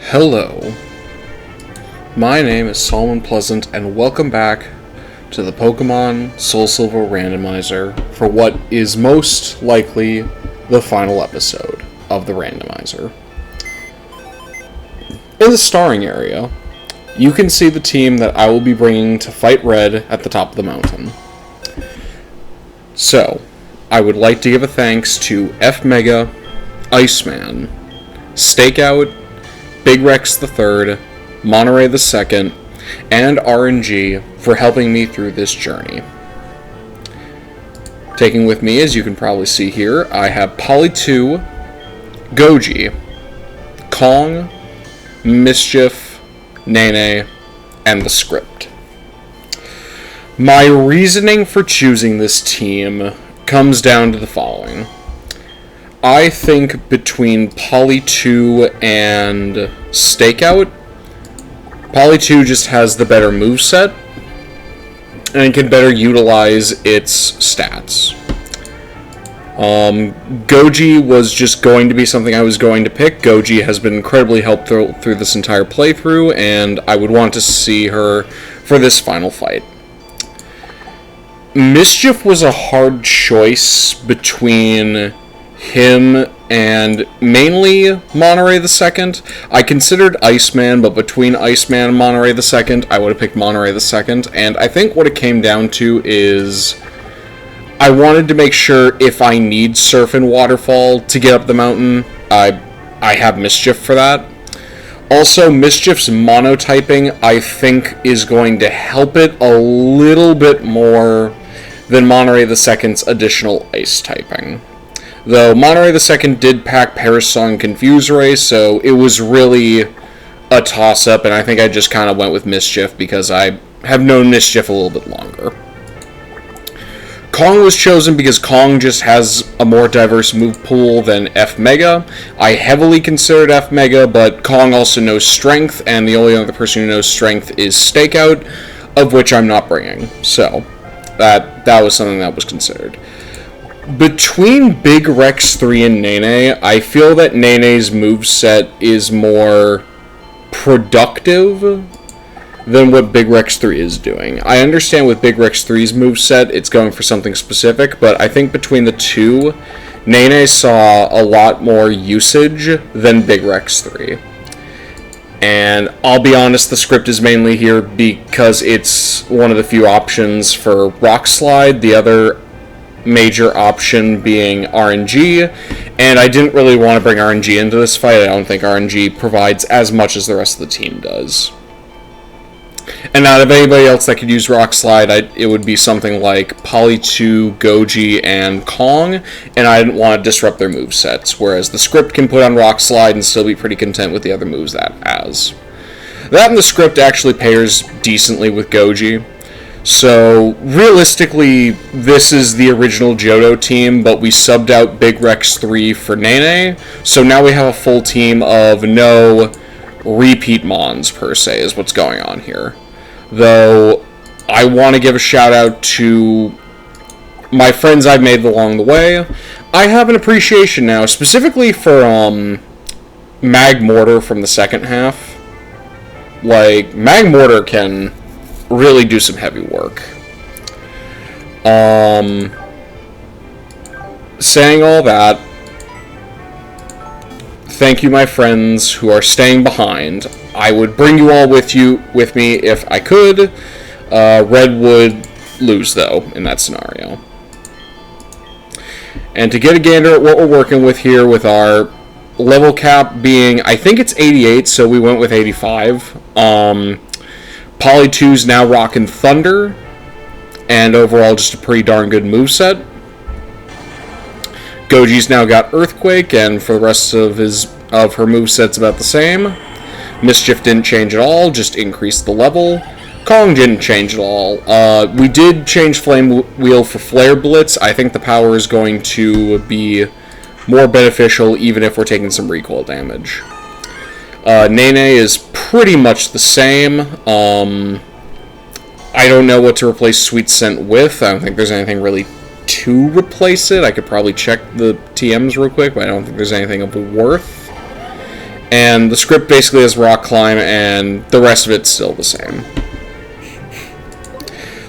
Hello, my name is Solomon Pleasent, and welcome back to the Pokemon Soul Silver Randomizer for what is most likely the final episode of the Randomizer. In the starring area, you can see the team that I will be bringing to fight Red at the top of the mountain. So, I would like to give a thanks to F Mega, Iceman, Stakeout, Big Rex III, Monterey II, and RNG for helping me through this journey. Taking with me, as you can probably see here, I have Poly 2, Goji, Kong, Mischief, Nene, and the script. My reasoning for choosing this team comes down to the following. I think between Poly 2 and Stakeout, Poly 2 just has the better moveset and can better utilize its stats. Goji was just going to be something I was going to pick. Goji has been incredibly helpful through this entire playthrough, and I would want to see her for this final fight. Mischief was a hard choice between him and mainly Monterey II. I considered Iceman, but between Iceman and Monterey II, I would have picked Monterey II, and I think what it came down to is I wanted to make sure if I need Surf and Waterfall to get up the mountain, I have Mischief for that. Also, Mischief's monotyping, I think, is going to help it a little bit more than Monterey II's additional Ice typing. Though Monterey II did pack Parasong and Confuse Ray, so it was really a toss-up, and I think I just kind of went with Mischief because I have known Mischief a little bit longer. Kong was chosen because Kong just has a more diverse move pool than F Mega. I heavily considered F Mega, but Kong also knows Strength, and the only other person who knows Strength is Stakeout, of which I'm not bringing. So, that was something that was considered. Between Big Rex 3 and Nene, I feel that Nene's moveset is more productive than what Big Rex 3 is doing. I understand with Big Rex 3's moveset, it's going for something specific, but I think between the two, Nene saw a lot more usage than Big Rex 3. And I'll be honest, the script is mainly here because it's one of the few options for Rock Slide. The other major option being RNG, and I didn't really want to bring RNG into this fight. I don't think RNG provides as much as the rest of the team does. And out of anybody else that could use Rock Slide, it would be something like Poly 2, Goji, and Kong, and I didn't want to disrupt their movesets, whereas the script can put on Rock Slide and still be pretty content with the other moves that it has. That and the script actually pairs decently with Goji. So, realistically, this is the original Johto team, but we subbed out Big Rex 3 for Nene, so now we have a full team of no repeat Mons, per se, is what's going on here. Though, I want to give a shout out to my friends I've made along the way. I have an appreciation now, specifically for Magmortar from the second half. Like, Magmortar can really do some heavy work. Saying all that, thank you, my friends who are staying behind. I would bring you all with me if I could. Red would lose, though, in that scenario. And to get a gander at what we're working with here, with our level cap being, I think it's 88, so we went with 85. Poly 2's now rocking Thunder, and overall just a pretty darn good moveset. Goji's now got Earthquake, and for the rest of her moveset's about the same. Mischief didn't change at all, just increased the level. Kong didn't change at all. We did change Flame Wheel for Flare Blitz. I think the power is going to be more beneficial even if we're taking some recoil damage. Nene is pretty much the same. I don't know what to replace Sweet Scent with. I don't think there's anything really to replace it. I could probably check the TMs real quick, but I don't think there's anything of worth. And the script basically has rock climb, and the rest of it's still the same.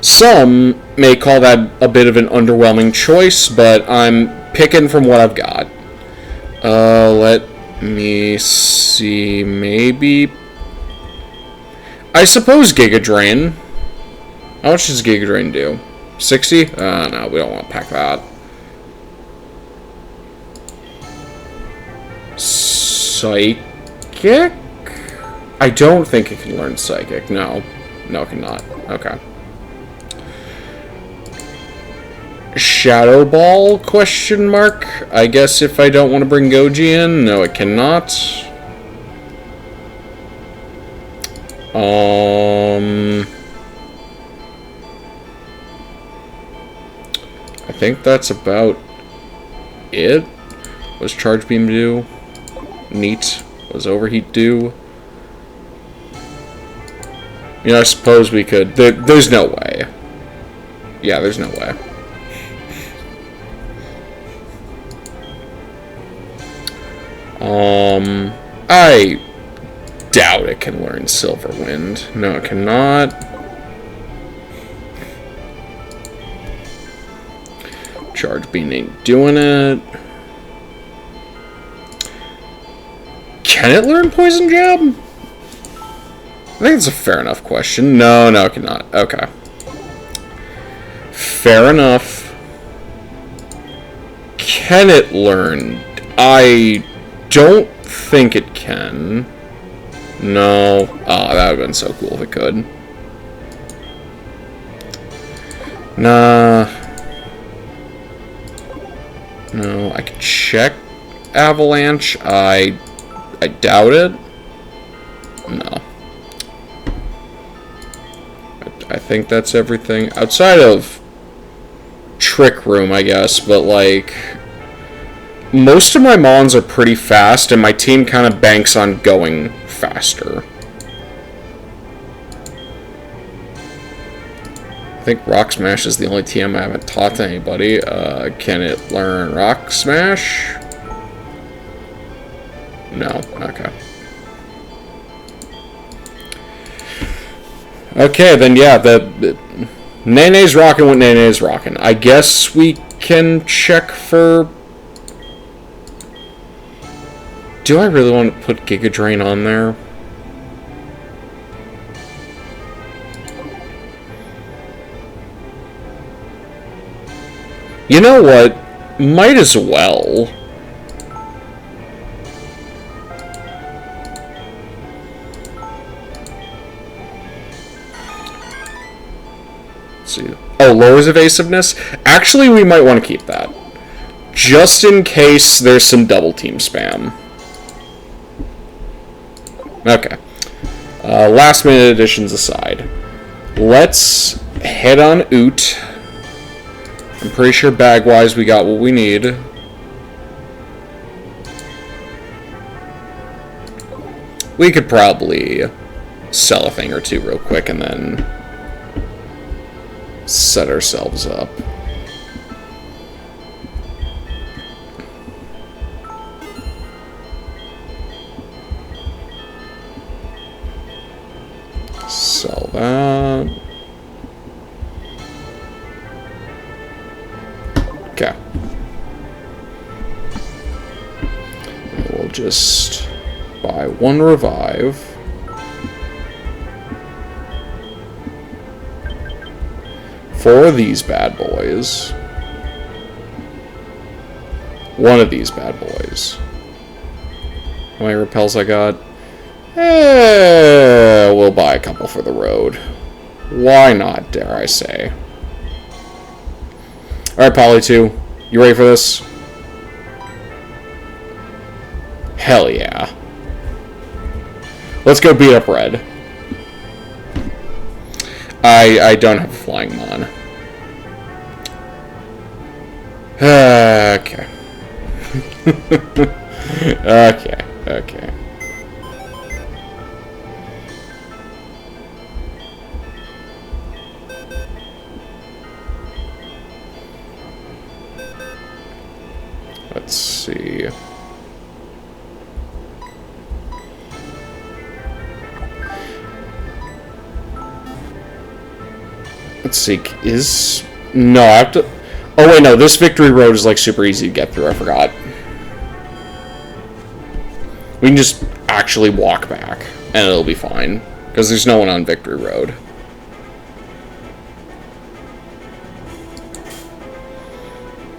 Some may call that a bit of an underwhelming choice, but I'm picking from what I've got. Let me see, maybe... I suppose Giga Drain. How much does Giga Drain do? 60? No, we don't want to pack that. Psychic? I don't think it can learn Psychic. No. No, it cannot. Okay. Shadow Ball? Question mark? I guess if I don't want to bring Goji in. No, it cannot. I think that's about it. What does Charge Beam do? Neat. What does Overheat do? You know, I suppose we could... There's no way. Yeah, there's no way. I doubt it can learn Silver Wind. No, it cannot. Charge Beam ain't doing it. Can it learn Poison Jab? I think it's a fair enough question. No, it cannot. Okay. Fair enough. Can it learn? I don't think it can. No. Oh, that would have been so cool if it could. Nah. No, I can check Avalanche. I doubt it. No. I think that's everything. Outside of Trick Room, I guess, but like... Most of my Mons are pretty fast, and my team kind of banks on going faster. I think Rock Smash is the only TM I haven't taught to anybody. Can it learn Rock Smash? No. Okay. Okay, then yeah, Nene's rocking what Nene's rocking. I guess we can check for... Do I really want to put Giga Drain on there? You know what? Might as well. Let's see. Oh, lowers evasiveness? Actually, we might want to keep that. Just in case there's some double team spam. Okay. Last minute additions aside. Let's head on Oot. I'm pretty sure bag-wise we got what we need. We could probably sell a thing or two real quick and then set ourselves up. Sell that. Okay. And we'll just buy one revive. For these bad boys. One of these bad boys. How many repels I got? We'll buy a couple for the road. Why not, dare I say. Alright, Poly 2. You ready for this? Hell yeah. Let's go beat up Red. I don't have a flying mon. Okay. Okay. Let's see. Let's see, no, I have to... Oh, wait, no, this victory road is, like, super easy to get through, I forgot. We can just actually walk back, and it'll be fine, because there's no one on victory road.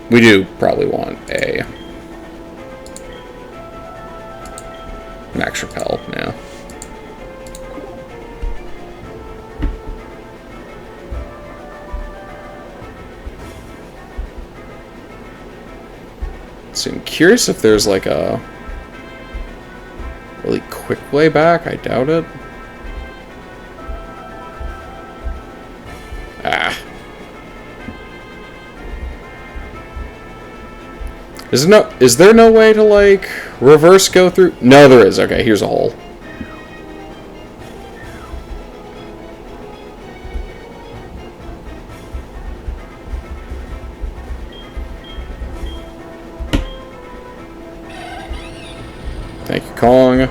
We do probably want a max repel, yeah. So I'm curious if there's like a really quick way back. I doubt it. Ah. Is there no way to, like, reverse go through? No, there is. Okay, here's a hole. Thank you, Kong.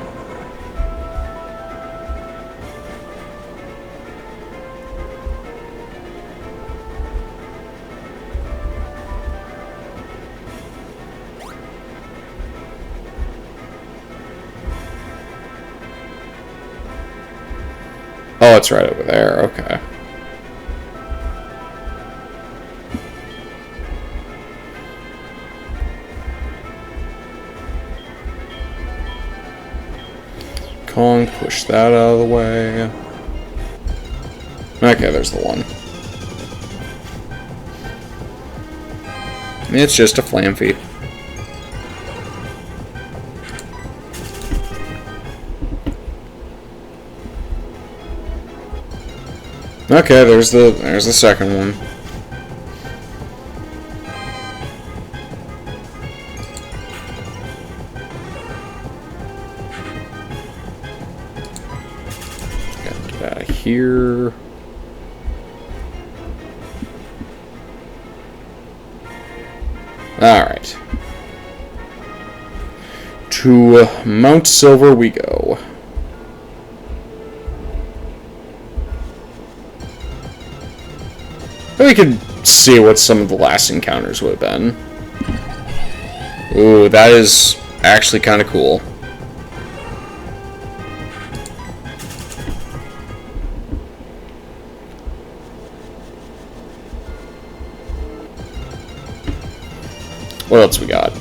Oh, it's right over there. Okay. Kong, push that out of the way. Okay, there's the one. It's just a Flamfy. Okay, there's the second one. Get out of here. Alright. To Mount Silver we go. We could see what some of the last encounters would have been. Ooh, that is actually kind of cool. What else we got?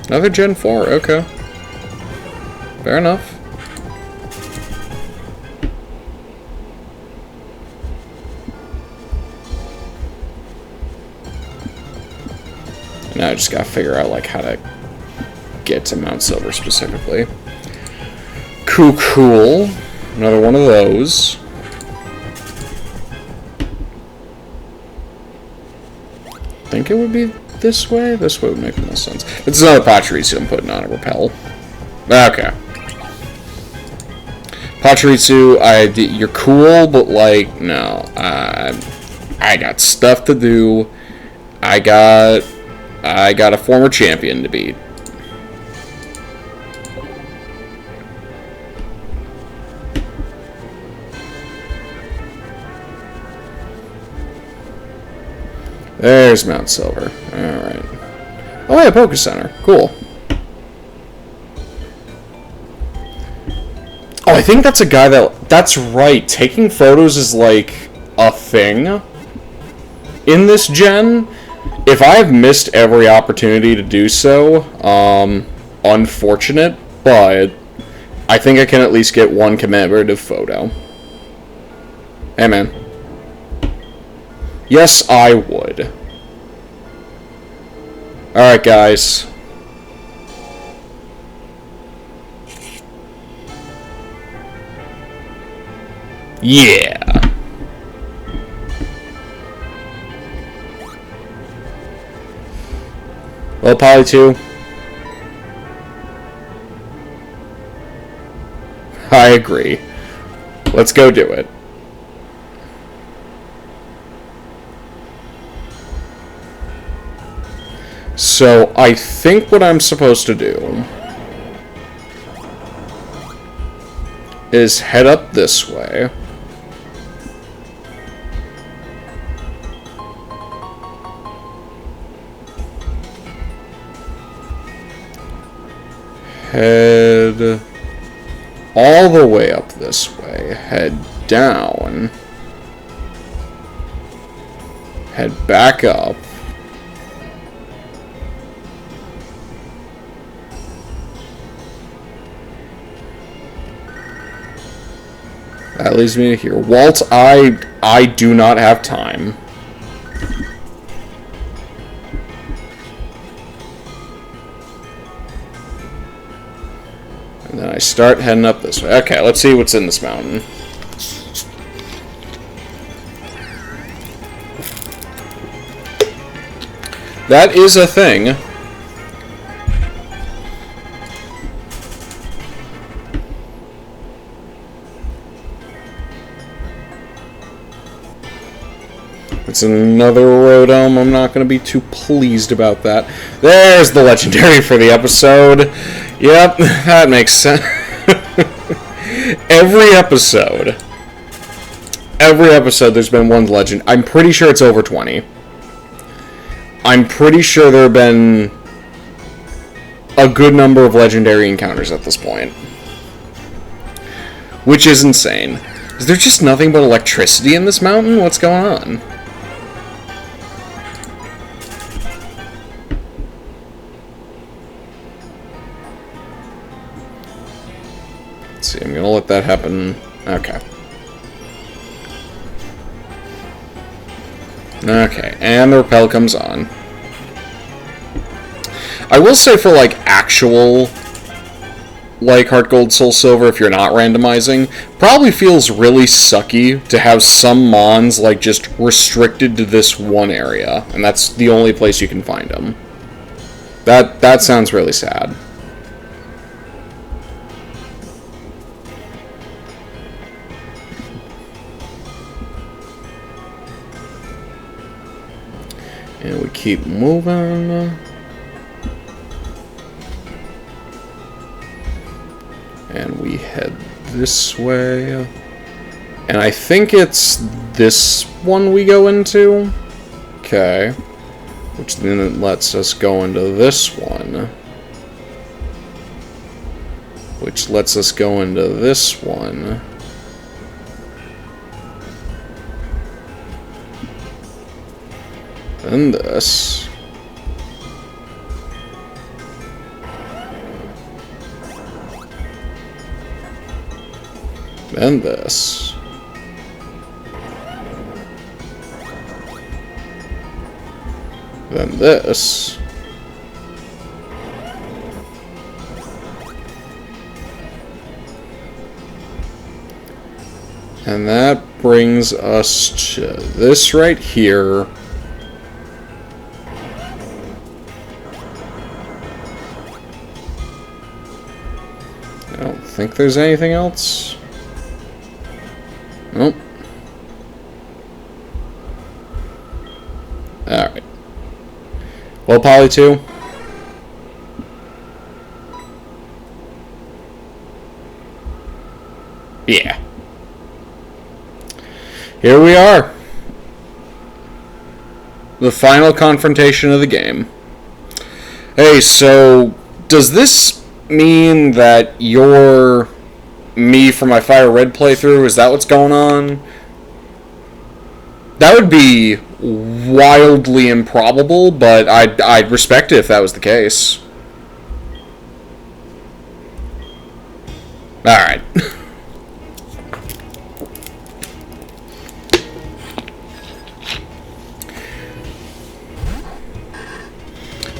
Another Gen 4, okay. Fair enough. Now I just gotta figure out, like, how to get to Mount Silver specifically. Cool. Another one of those. I think it would be this way? This way would make the most sense. This is another Pachirisu I'm putting on a repel. Okay. Pachirisu, you're cool, but, like, no. I got stuff to do. I got a former champion to beat. There's Mount Silver. Alright. Oh yeah, Poké Center. Cool. Oh, I think that's a guy that's right. Taking photos is like a thing in this gen. If I've missed every opportunity to do so, unfortunate, but I think I can at least get one commemorative photo. Hey, man. Yes, I would. Alright, guys. Yeah. Well, Poly 2. I agree. Let's go do it. So, I think what I'm supposed to do is head up this way. Head all the way up this way. Head down. Head back up. That leads me to here. Walt, I do not have time. And then I start heading up this way. Okay, let's see what's in this mountain. That is a thing. It's another Rotom. I'm not going to be too pleased about that. There's the legendary for the episode. Yep, that makes sense. Every episode there's been one legend. I'm pretty sure it's over 20. I'm pretty sure there have been a good number of legendary encounters at this point. Which is insane. Is there just nothing but electricity in this mountain? What's going on? Let's see, I'm gonna let that happen. Okay. Okay, and the repel comes on. I will say for, like, actual, like, Heart Gold, Soul Silver, if you're not randomizing, probably feels really sucky to have some Mons, like, just restricted to this one area, and that's the only place you can find them. That sounds really sad. And we keep moving. And we head this way. And I think it's this one we go into. Okay. Which then lets us go into this one. Which lets us go into this one. And this. And this. Then this. And that brings us to this right here. I don't think there's anything else. Nope. Alright. Well, Poly 2. Yeah. Here we are. The final confrontation of the game. Hey, so does this mean that you're me for my Fire Red playthrough? Is that what's going on? That would be wildly improbable, but I'd respect it if that was the case. Alright.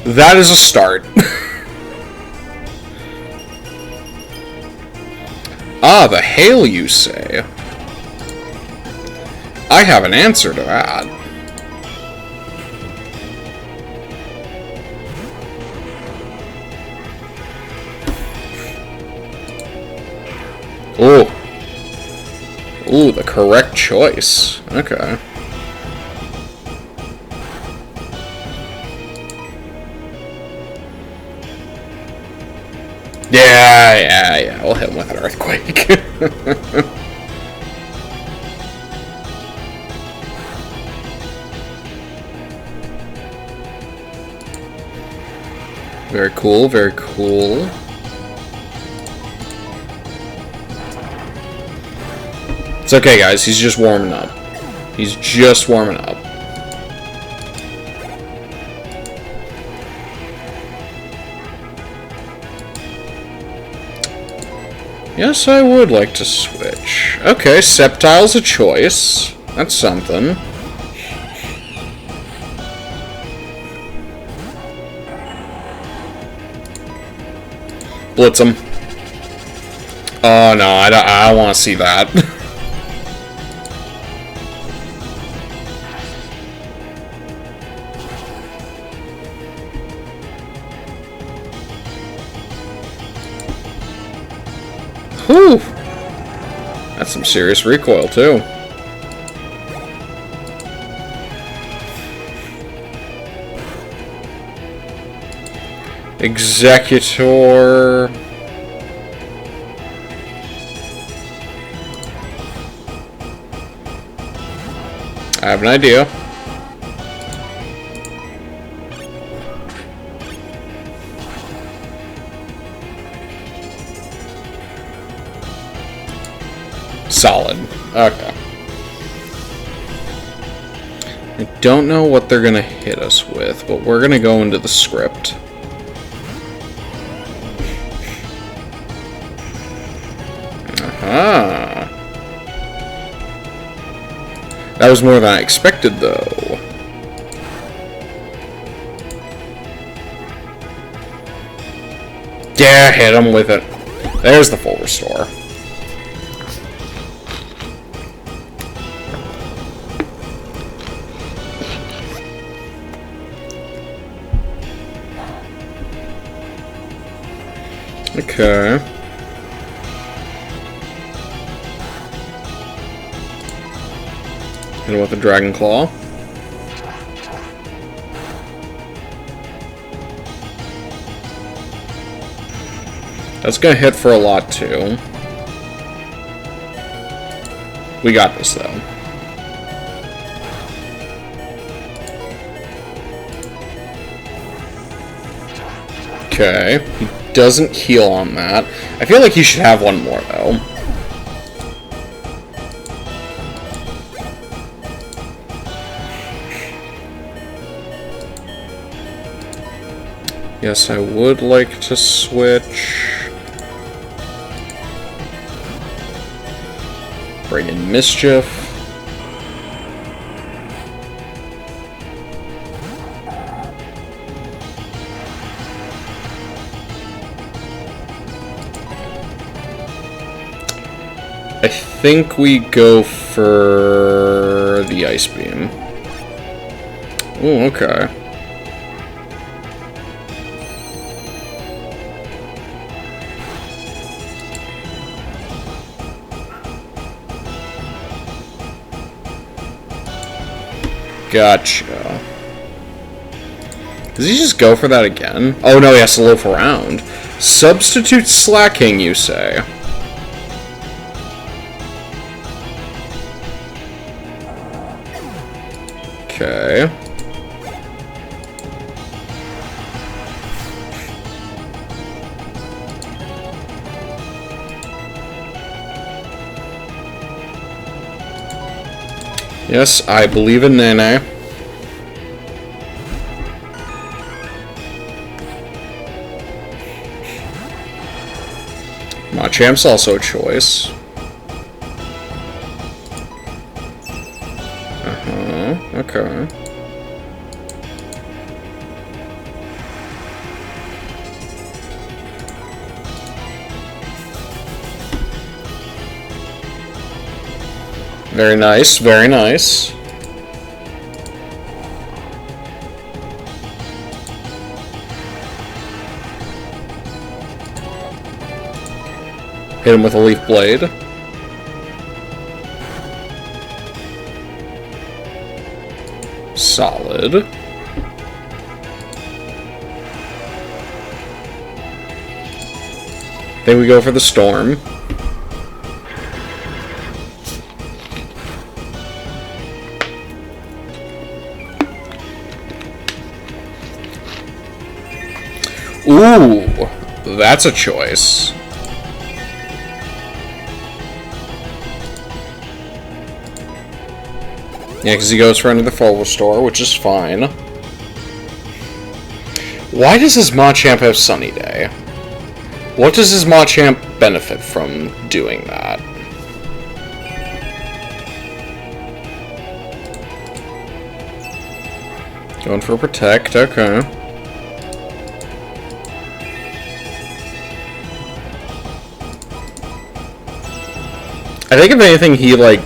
That is a start. Ah, the hail, you say? I have an answer to that. Ooh. Ooh, the correct choice. Okay. Yeah, we'll hit him with an Earthquake. Very cool, very cool. It's okay, guys, he's just warming up. He's just warming up. Yes, I would like to switch. Okay, Sceptile's a choice. That's something. Blitz him. Oh no, I don't want to see that. Whew! That's some serious recoil, too. Executor... I have an idea. Solid. Okay. I don't know what they're gonna hit us with, but we're gonna go into the script. Aha. That was more than I expected, though. Yeah, hit him with it. There's the full restore. Okay. Hit him with a Dragon Claw. That's gonna hit for a lot, too. We got this, though. Okay. He doesn't heal on that. I feel like he should have one more, though. Yes, I would like to switch. Bring in Mischief. I think we go for the Ice Beam. Oh, okay. Gotcha. Does he just go for that again? Oh no, he has to loaf around. Substitute slacking, you say? Okay. Yes, I believe in Nene. Machamp's also a choice. Okay. Very nice, very nice. Hit him with a Leaf Blade. Solid. Then we go for the Storm. Ooh, that's a choice. Yeah, because he goes for another full restore, which is fine. Why does his Machamp have Sunny Day? What does his Machamp benefit from doing that? Going for Protect, okay. I think if anything, he, like,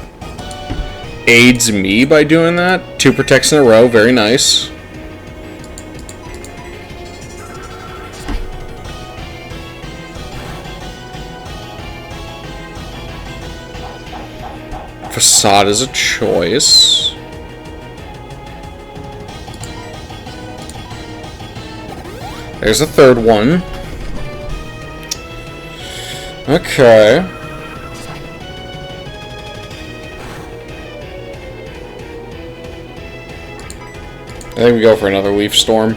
aids me by doing that. 2 protects in a row, very nice. Facade is a choice. There's a third one. Okay. I think we go for another Leaf Storm.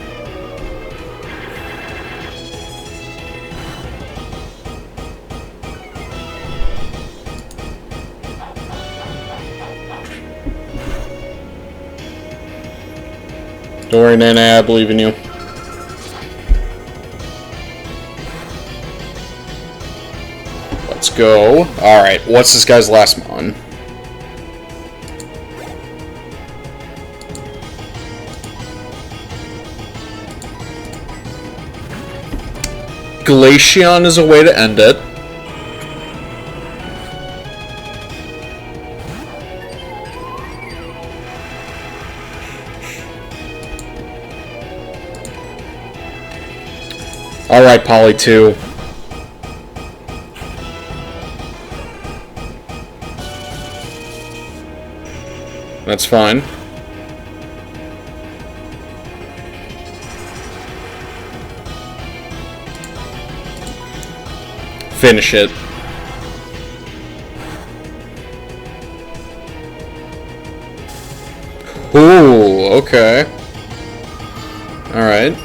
Don't worry, Nana, I believe in you. Let's go. Alright, what's this guy's last mon? Glaceon is a way to end it. Alright, Poly 2. That's fine. Finish it. Ooh, okay. Alright.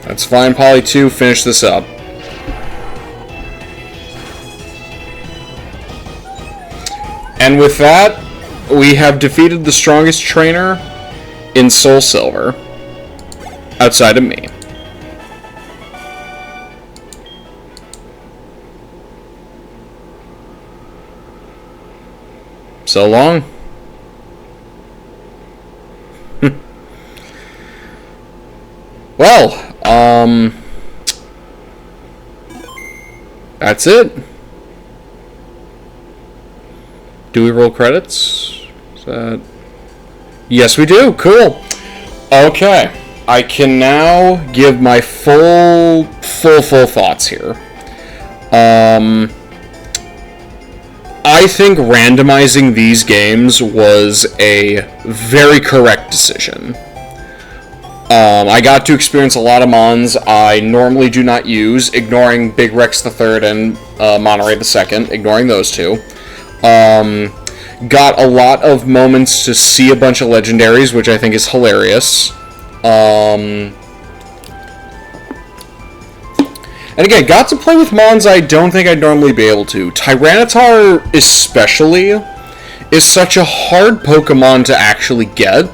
That's fine, Poly 2, finish this up. And with that, we have defeated the strongest trainer in Soul Silver, outside of me. So long. Well, that's it. Do we roll credits? Is that... Yes, we do. Cool. Okay. I can now give my full thoughts here. I think randomizing these games was a very correct decision. I got to experience a lot of Mons I normally do not use, ignoring Big Rex III and Monterey II, ignoring those two. Got a lot of moments to see a bunch of legendaries, which I think is hilarious. And again, got to play with Mons I don't think I'd normally be able to. Tyranitar, especially, is such a hard Pokemon to actually get.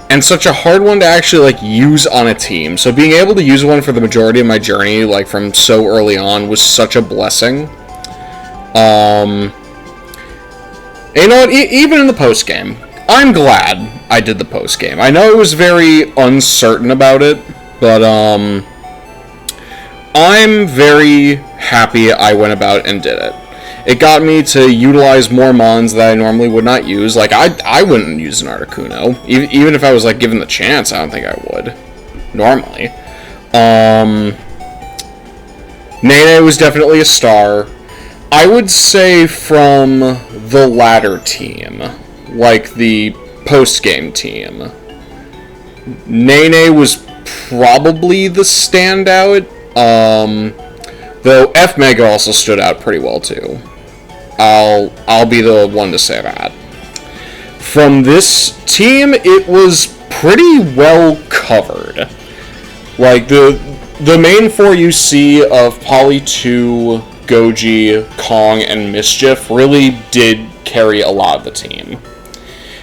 And such a hard one to actually, like, use on a team. So being able to use one for the majority of my journey, like, from so early on, was such a blessing. And you know what, even in the post-game, I'm glad I did the post-game. I know it was very uncertain about it, but, I'm very happy I went about and did it. It got me to utilize more Mons that I normally would not use. Like, I wouldn't use an Articuno. Even if I was, like, given the chance, I don't think I would. Normally. Nene was definitely a star. I would say from the latter team, like the post-game team. Nene was probably the standout, though F Mega also stood out pretty well too. I'll be the one to say that. From this team, it was pretty well covered. Like, the main four you see of Poly 2, Goji, Kong, and Mischief really did carry a lot of the team.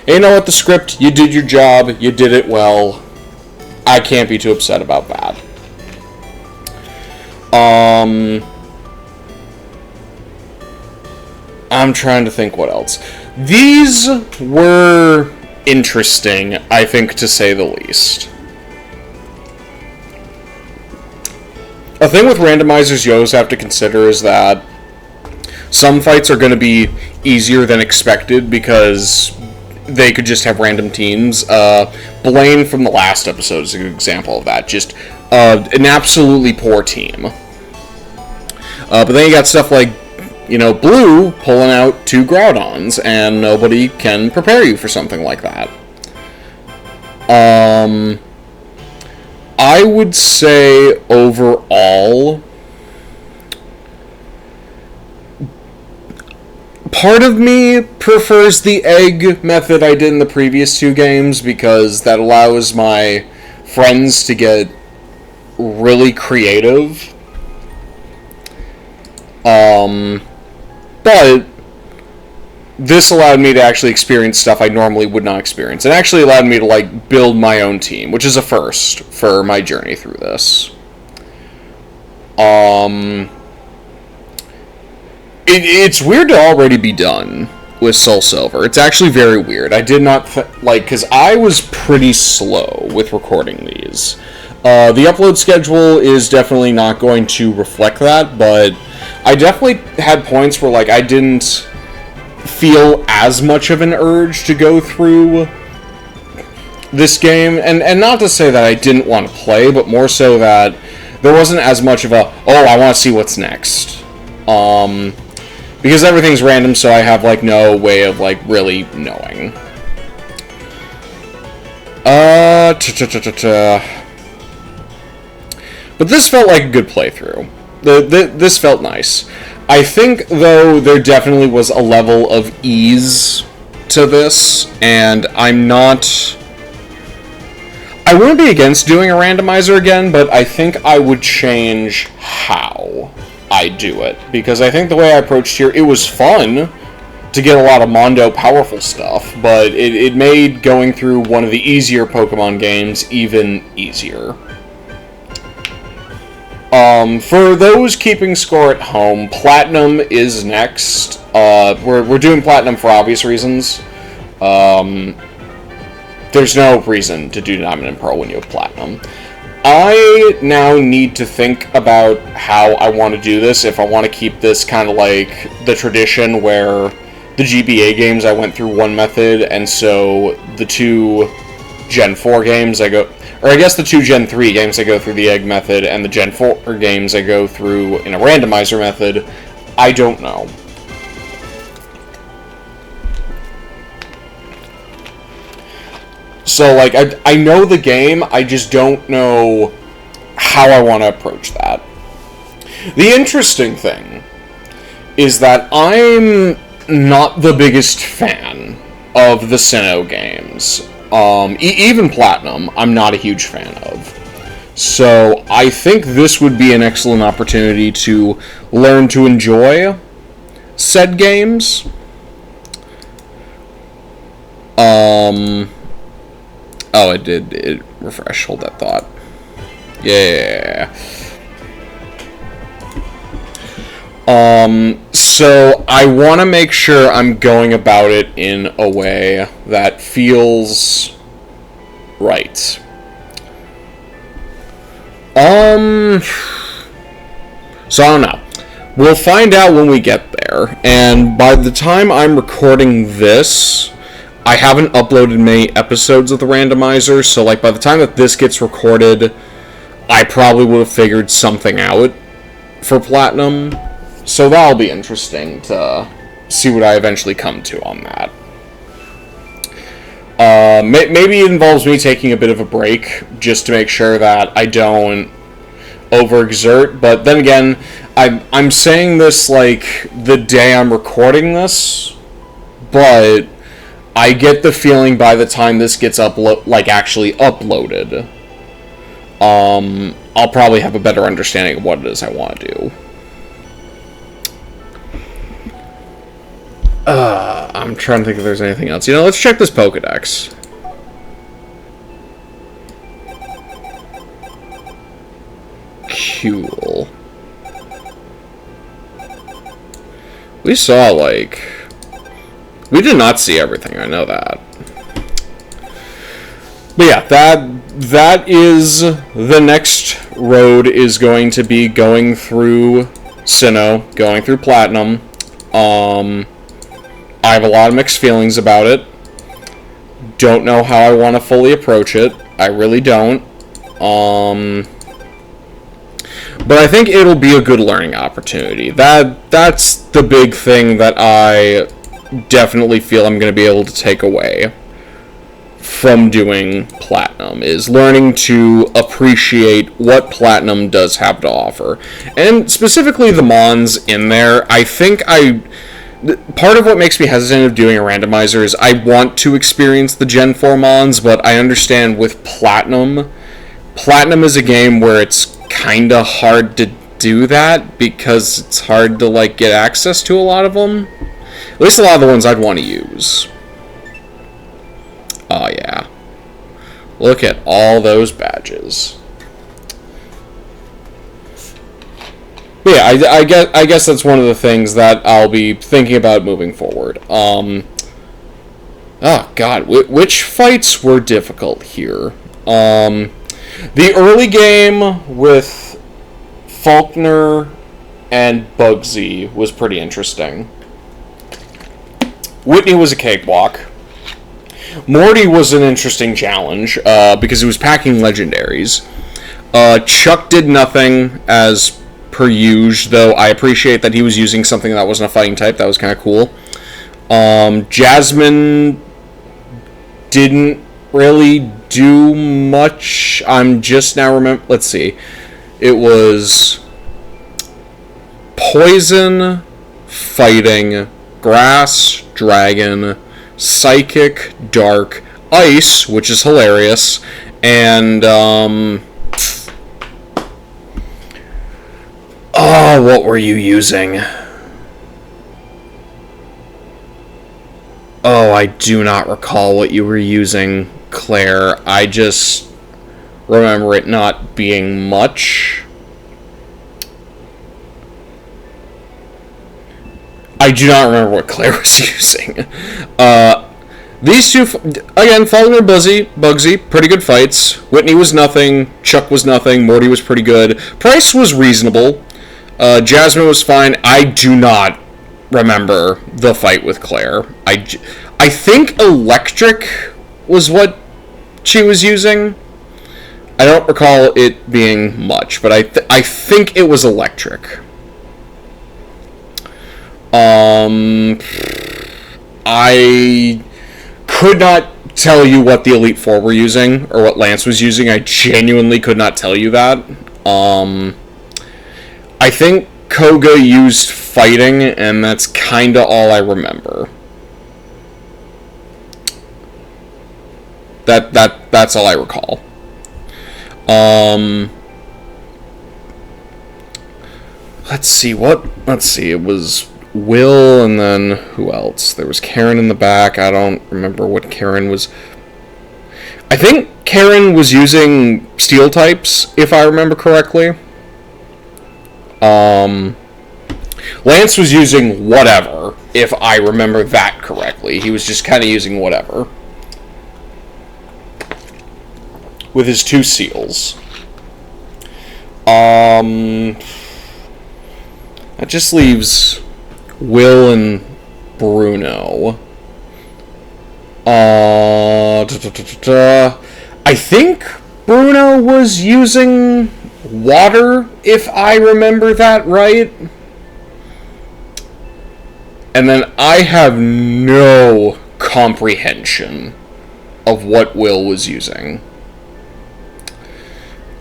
And you know what, the script, you did your job, you did it well. I can't be too upset about that. I'm trying to think what else. These were interesting, I think, to say the least. A thing with randomizers you always have to consider is that some fights are going to be easier than expected because they could just have random teams. Blaine from the last episode is a good example of that. Just an absolutely poor team. But then you got stuff like, Blue pulling out 2 Groudons, and nobody can prepare you for something like that. I would say overall, part of me prefers the egg method I did in the previous 2 games because that allows my friends to get really creative. But this allowed me to actually experience stuff I normally would not experience. It actually allowed me to, build my own team, which is a first for my journey through this. It's weird to already be done with Soul Silver. It's actually very weird. I did not, because I was pretty slow with recording these. The upload schedule is definitely not going to reflect that, but I definitely had points where, I didn't feel as much of an urge to go through this game, and not to say that I didn't want to play, but more so that there wasn't as much of a, I want to see what's next. Because everything's random, so I have, no way of, really knowing. But this felt like a good playthrough. This felt nice. I think, though, there definitely was a level of ease to this, and I wouldn't be against doing a randomizer again, but I think I would change how I do it, because I think the way I approached here, it was fun to get a lot of Mondo powerful stuff, but it made going through one of the easier Pokemon games even easier. For those keeping score at home, Platinum is next. We're doing Platinum for obvious reasons. There's no reason to do Diamond and Pearl when you have Platinum. I now need to think about how I want to do this, if I want to keep this kind of like the tradition where the GBA games I went through one method, and so the 2 Gen 4 games I go... Or I guess the 2 Gen 3 games I go through the egg method, and the Gen 4 games I go through in a randomizer method. I don't know. So, I know the game, I just don't know how I want to approach that. The interesting thing is that I'm not the biggest fan of the Sinnoh games. Even Platinum, I'm not a huge fan of. So, I think this would be an excellent opportunity to learn to enjoy said games. Oh, it did. It refresh. Hold that thought. Yeah. So I want to make sure I'm going about it in a way that feels right. So I don't know. We'll find out when we get there. And by the time I'm recording this, I haven't uploaded many episodes of the randomizer, so by the time that this gets recorded, I probably would have figured something out for Platinum. So that'll be interesting to see what I eventually come to on that. Maybe it involves me taking a bit of a break just to make sure that I don't overexert. But then again, I'm saying this like the day I'm recording this, but I get the feeling by the time this gets actually uploaded, I'll probably have a better understanding of what it is I want to do. I'm trying to think if there's anything else. Let's check this Pokedex. Cool. We saw, we did not see everything, I know that. But yeah, that is the next road is going to be going through Sinnoh, going through Platinum. I have a lot of mixed feelings about it. Don't know how I want to fully approach it. I really don't. But I think it'll be a good learning opportunity. That's the big thing that I definitely feel I'm going to be able to take away from doing Platinum, is learning to appreciate what Platinum does have to offer. And specifically the Mons in there, I think part of what makes me hesitant of doing a randomizer is I want to experience the Gen 4 Mons, but I understand with Platinum is a game where it's kind of hard to do that because it's hard to get access to a lot of them. At least a lot of the ones I'd want to use. Oh yeah. Look at all those badges. But yeah, I guess that's one of the things that I'll be thinking about moving forward. Oh god, which fights were difficult here? The early game with Faulkner and Bugsy was pretty interesting. Whitney was a cakewalk. Morty was an interesting challenge, because he was packing legendaries. Chuck did nothing, as per usual, though I appreciate that he was using something that wasn't a fighting type. That was kind of cool. Jasmine didn't really do much. I'm just now let's see. It was Poison, Fighting, Grass, Dragon, Psychic, Dark, Ice, which is hilarious, and what were you using? Oh, I do not recall what you were using, Claire. I just remember it not being much. I do not remember what Claire was using. These two, again, Faulkner and Bugsy, pretty good fights. Whitney was nothing, Chuck was nothing, Morty was pretty good. Price was reasonable. Jasmine was fine. I do not remember the fight with Claire. I think Electric was what she was using. I don't recall it being much, but I think it was Electric. I could not tell you what the Elite Four were using, or what Lance was using. I genuinely could not tell you that. I think Koga used Fighting, and that's kinda all I remember. That's all I recall. Let's see, it was Will, and then who else? There was Karen in the back. I don't remember what Karen was. I think Karen was using Steel types, if I remember correctly. Lance was using whatever, if I remember that correctly. He was just kind of using whatever. With his two seals. That just leaves Will and Bruno. I think Bruno was using water, if I remember that right. And then I have no comprehension of what Will was using.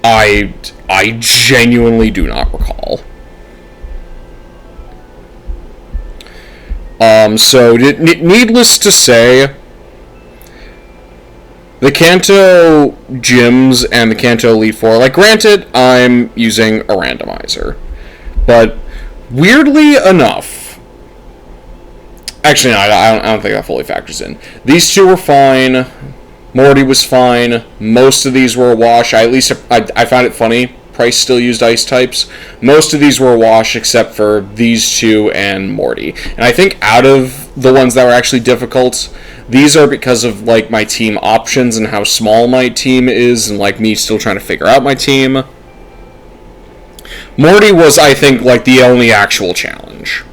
I genuinely do not recall. So needless to say, the Kanto gyms and the Kanto Elite Four, like, granted, I'm using a randomizer, but weirdly enough, actually, no, I don't think that fully factors in. These two were fine. Morty was fine. Most of these were a wash. I found it funny. Price still used ice types. Most of these were a wash except for these two and Morty. And I think out of the ones that were actually difficult, these are because of, like, my team options and how small my team is, and, like, me still trying to figure out my team. Morty was, I think, like, the only actual challenge,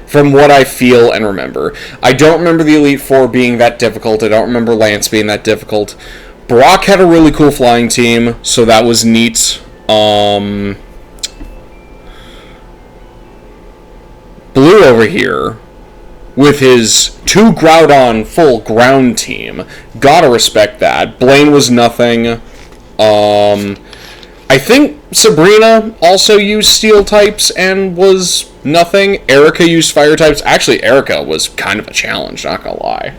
from what I feel and remember. I don't remember the Elite Four being that difficult. I don't remember Lance being that difficult. Brock had a really cool flying team, so that was neat. Blue over here, with his 2 Groudon full ground team, gotta respect that. Blaine was nothing. I think Sabrina also used steel types and was nothing. Erica used fire types. Actually, Erica was kind of a challenge, not gonna lie.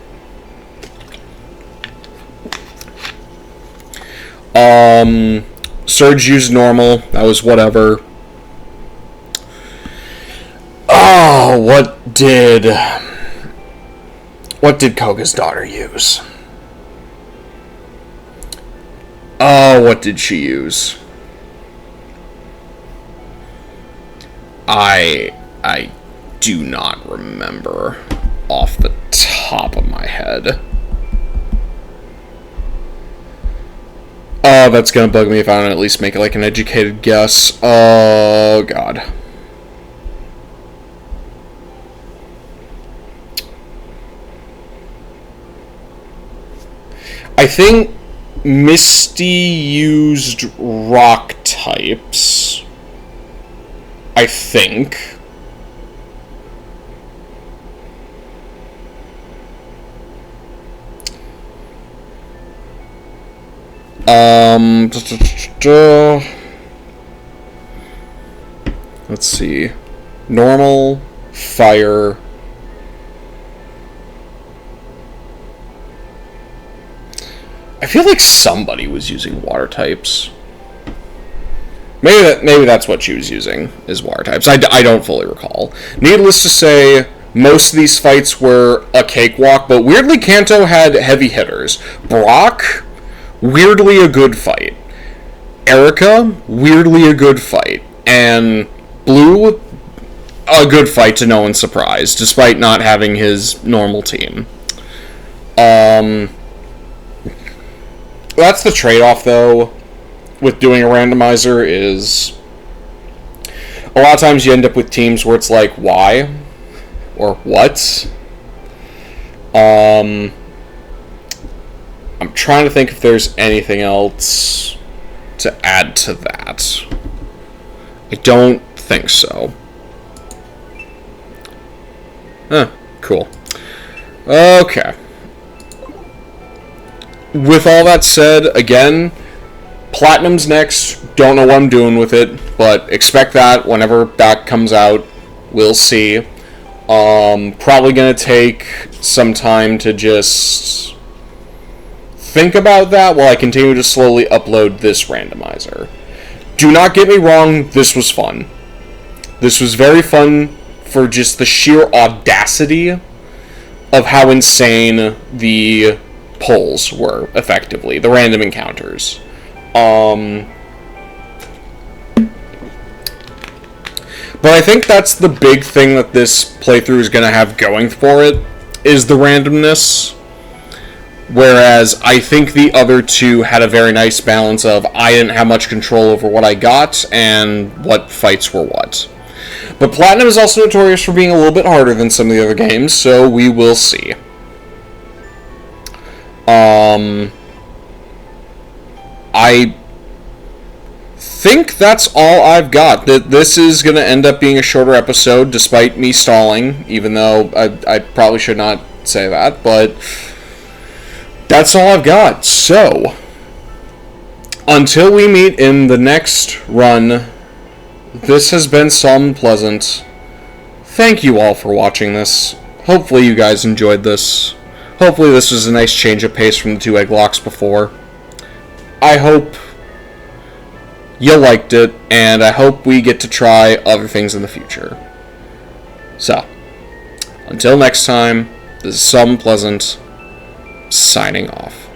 Surge used normal. That was whatever. Oh, what did Koga's daughter use? Oh, what did she use? I do not remember off the top of my head. Oh, that's gonna bug me if I don't at least make it like an educated guess. Oh, God. I think Misty used rock types. I think. Let's see. Normal, fire. I feel like somebody was using water types. Maybe that's what she was using, is water types. I don't fully recall. Needless to say, most of these fights were a cakewalk, but weirdly Kanto had heavy hitters. Brock, weirdly a good fight. Erica, weirdly a good fight. And Blue, a good fight to no one's surprise, despite not having his normal team. That's the trade-off, though, with doing a randomizer, is a lot of times you end up with teams where it's like, why? Or what? I'm trying to think if there's anything else to add to that. I don't think so. Cool. Okay. With all that said, again, Platinum's next. Don't know what I'm doing with it, but expect that whenever that comes out. We'll see. Probably gonna take some time to just think about that while I continue to slowly upload this randomizer. Do not get me wrong, this was fun. This was very fun for just the sheer audacity of how insane the polls were, effectively. The random encounters. But I think that's the big thing that this playthrough is going to have going for it, is the randomness. Whereas I think the other two had a very nice balance of I didn't have much control over what I got and what fights were what. But Platinum is also notorious for being a little bit harder than some of the other games, so we will see. I think that's all I've got. This is going to end up being a shorter episode, despite me stalling, even though I probably should not say that, but that's all I've got. So, until we meet in the next run, this has been Psalm Pleasant. Thank you all for watching this. Hopefully you guys enjoyed this. Hopefully this was a nice change of pace from the 2 egg locks before. I hope you liked it, and I hope we get to try other things in the future. So, until next time, this is Psalm Pleasant, signing off.